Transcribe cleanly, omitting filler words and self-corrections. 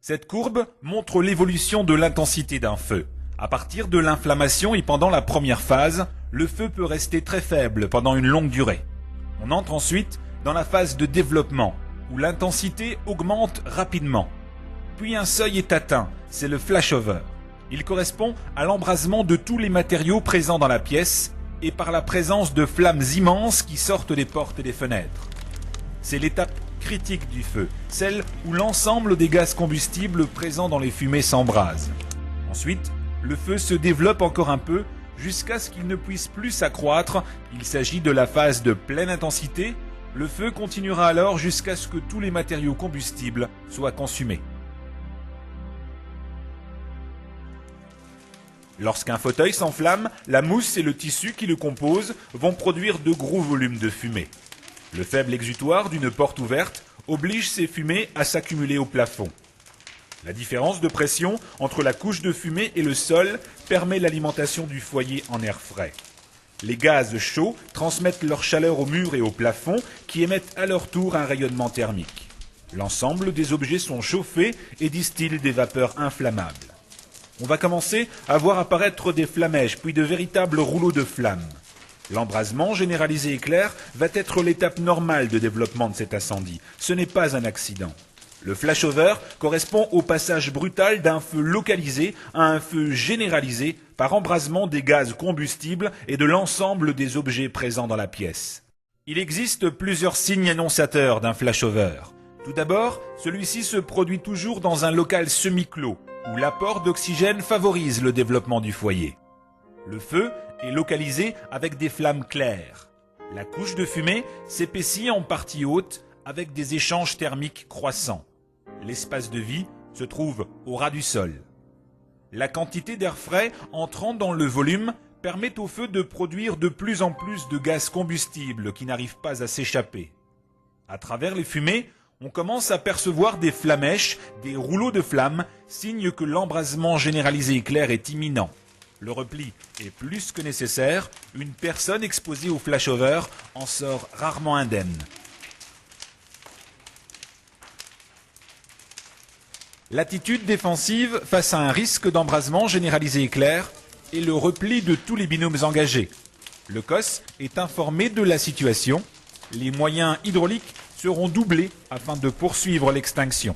Cette courbe montre l'évolution de l'intensité d'un feu. À partir de l'inflammation et pendant la première phase, le feu peut rester très faible pendant une longue durée. On entre ensuite dans la phase de développement, où l'intensité augmente rapidement. Puis un seuil est atteint, c'est le flashover. Il correspond à l'embrasement de tous les matériaux présents dans la pièce et par la présence de flammes immenses qui sortent des portes et des fenêtres. C'est l'étape critique du feu, celle où l'ensemble des gaz combustibles présents dans les fumées s'embrasent. Ensuite, le feu se développe encore un peu jusqu'à ce qu'il ne puisse plus s'accroître. Il s'agit de la phase de pleine intensité. Le feu continuera alors jusqu'à ce que tous les matériaux combustibles soient consumés. Lorsqu'un fauteuil s'enflamme, la mousse et le tissu qui le composent vont produire de gros volumes de fumée. Le faible exutoire d'une porte ouverte oblige ces fumées à s'accumuler au plafond. La différence de pression entre la couche de fumée et le sol permet l'alimentation du foyer en air frais. Les gaz chauds transmettent leur chaleur au mur et au plafond qui émettent à leur tour un rayonnement thermique. L'ensemble des objets sont chauffés et distillent des vapeurs inflammables. On va commencer à voir apparaître des flamèches, puis de véritables rouleaux de flammes. L'embrasement généralisé éclair va être l'étape normale de développement de cet incendie. Ce n'est pas un accident. Le flashover correspond au passage brutal d'un feu localisé à un feu généralisé par embrasement des gaz combustibles et de l'ensemble des objets présents dans la pièce. Il existe plusieurs signes annonciateurs d'un flashover. Tout d'abord, celui-ci se produit toujours dans un local semi-clos, où l'apport d'oxygène favorise le développement du foyer. Le feu est localisé avec des flammes claires. La couche de fumée s'épaissit en partie haute avec des échanges thermiques croissants. L'espace de vie se trouve au ras du sol. La quantité d'air frais entrant dans le volume permet au feu de produire de plus en plus de gaz combustible qui n'arrivent pas à s'échapper. À travers les fumées, on commence à percevoir des flamèches, des rouleaux de flammes, signe que l'embrasement généralisé éclair est imminent. Le repli est plus que nécessaire. Une personne exposée au flashover en sort rarement indemne. L'attitude défensive face à un risque d'embrasement généralisé éclair est le repli de tous les binômes engagés. Le COS est informé de la situation. Les moyens hydrauliques seront doublés afin de poursuivre l'extinction.